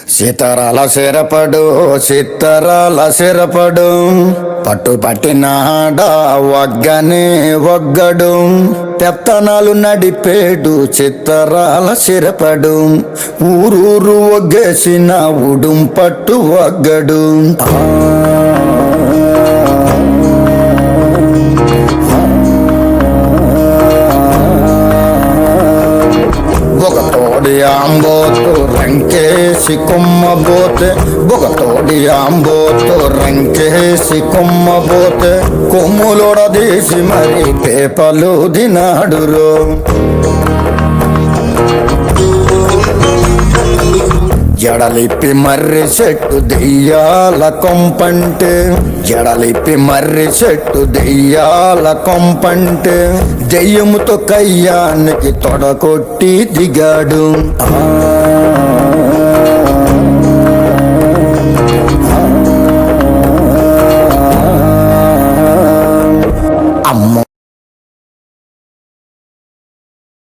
సీతారాల సిరపడు సీతారాల సిరపడు పట్టు పట్టినాడా వగ్గనే వగ్గడు పెత్తనాలు నడిపేడు చిత్తరాల సిరపడు ఊరూరు ఒగ్గేసిన ఉడుం పట్టు వగ్గడు బొగతోడి ఆంబోతు రంకేసి కొమ్మబోతే బొగతోడి ఆంబోతు రంకేసి కొమ్మబోతే కొమ్ములొడదీసి మరి పేపలు దినాడురో జడలిప్పి మర్రి చెట్టు దెయ్యాల కొంపంటే జడలిప్పి మర్రి చెట్టు దెయ్యాల కొంపంటే దెయ్యముతో కయ్యానికి తొడకొట్టి దిగాడు అమ్మ